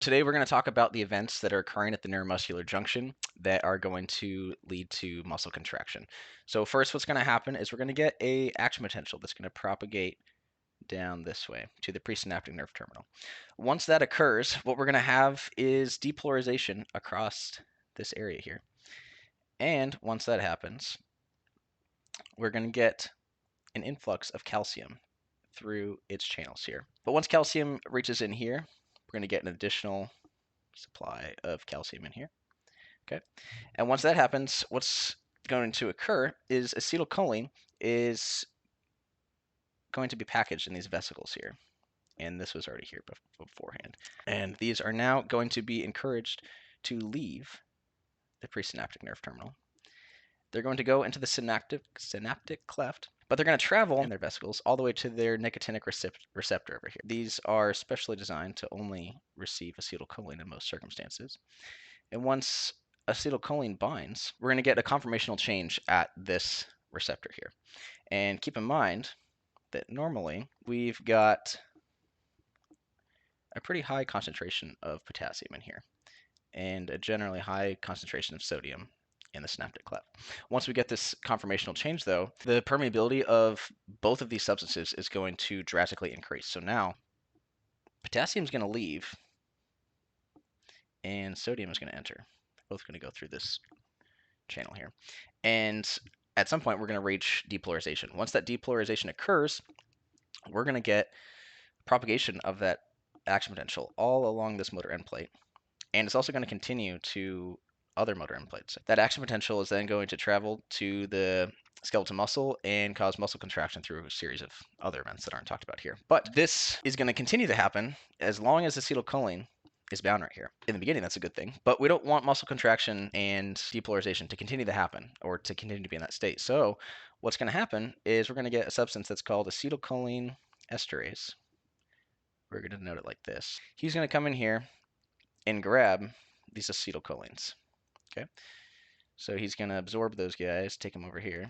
Today we're going to talk about the events that are occurring at the neuromuscular junction that are going to lead to muscle contraction. So first what's going to happen is we're going to get a action potential that's going to propagate down this way to the presynaptic nerve terminal. Once that occurs, what we're going to have is depolarization across this area here. And once that happens, we're going to get an influx of calcium through its channels here. But once calcium reaches in here, we're going to get an additional supply of calcium in here. Okay, and once that happens, what's going to occur is acetylcholine is going to be packaged in these vesicles here. And this was already here beforehand. And these are now going to be encouraged to leave the presynaptic nerve terminal. They're going to go into the synaptic cleft, but they're going to travel in their vesicles all the way to their nicotinic receptor over here. These are specially designed to only receive acetylcholine in most circumstances. And once acetylcholine binds, we're going to get a conformational change at this receptor here. And keep in mind that normally we've got a pretty high concentration of potassium in here and a generally high concentration of sodium in the synaptic cleft. Once we get this conformational change, though, the permeability of both of these substances is going to drastically increase. So now potassium is going to leave and sodium is going to enter. Both going to go through this channel here. And at some point, we're going to reach depolarization. Once that depolarization occurs, we're going to get propagation of that action potential all along this motor end plate. And it's also going to continue to other motor end plates. That action potential is then going to travel to the skeletal muscle and cause muscle contraction through a series of other events that aren't talked about here. But this is going to continue to happen as long as acetylcholine is bound right here. In the beginning, that's a good thing, but we don't want muscle contraction and depolarization to continue to happen or to continue to be in that state. So what's going to happen is we're going to get a substance that's called acetylcholine esterase. We're going to note it like this. He's going to come in here and grab these acetylcholines. Okay, so he's going to absorb those guys, take them over here.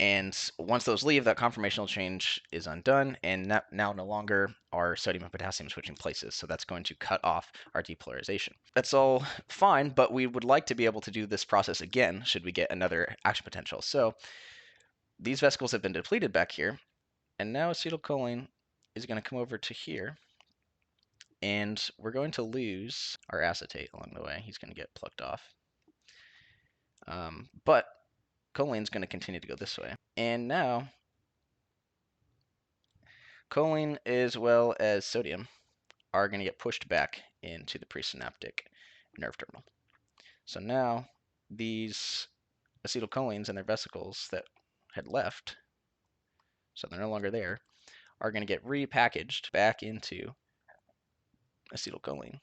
And once those leave, that conformational change is undone, and now no longer are sodium and potassium switching places. So that's going to cut off our depolarization. That's all fine, but we would like to be able to do this process again should we get another action potential. So these vesicles have been depleted back here, and now acetylcholine is going to come over to here, and we're going to lose our acetate along the way. He's going to get plucked off. But choline is going to continue to go this way. And now, choline as well as sodium are going to get pushed back into the presynaptic nerve terminal. So now, these acetylcholines and their vesicles that had left, so they're no longer there, are going to get repackaged back into acetylcholine.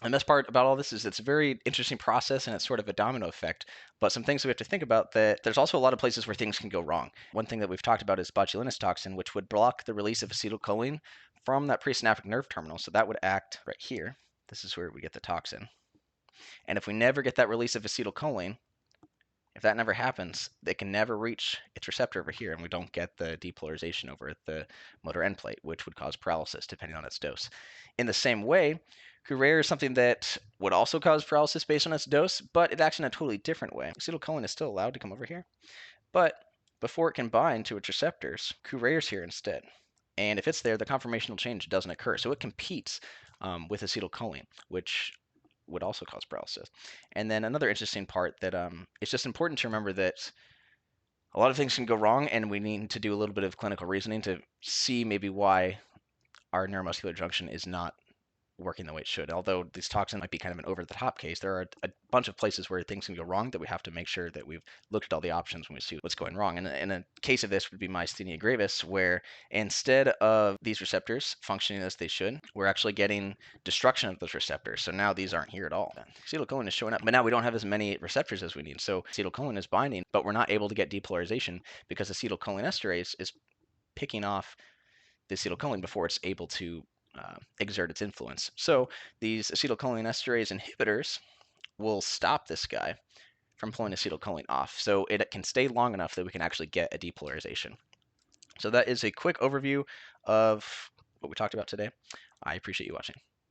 And the best part about all this is it's a very interesting process and it's sort of a domino effect. But some things we have to think about that there's also a lot of places where things can go wrong. One thing that we've talked about is botulinus toxin, which would block the release of acetylcholine from that presynaptic nerve terminal. So that would act right here. This is where we get the toxin. And if we never get that release of acetylcholine, if that never happens, it can never reach its receptor over here, and we don't get the depolarization over at the motor end plate, which would cause paralysis depending on its dose. In the same way, Curare is something that would also cause paralysis based on its dose, but it acts in a totally different way. Acetylcholine is still allowed to come over here, but before it can bind to its receptors, Curare is here instead. And if it's there, the conformational change doesn't occur. So it competes with acetylcholine, which would also cause paralysis. And then another interesting part that it's just important to remember that a lot of things can go wrong, and we need to do a little bit of clinical reasoning to see maybe why our neuromuscular junction is not working the way it should. Although this toxin might be kind of an over-the-top case, there are a bunch of places where things can go wrong that we have to make sure that we've looked at all the options when we see what's going wrong. And in a case of this would be myasthenia gravis, where instead of these receptors functioning as they should, we're actually getting destruction of those receptors. So now these aren't here at all. Acetylcholine is showing up, but now we don't have as many receptors as we need. So acetylcholine is binding, but we're not able to get depolarization because acetylcholine esterase is picking off the acetylcholine before it's able to exert its influence. So these acetylcholine esterase inhibitors will stop this guy from pulling acetylcholine off, so it can stay long enough that we can actually get a depolarization. So that is a quick overview of what we talked about today. I appreciate you watching.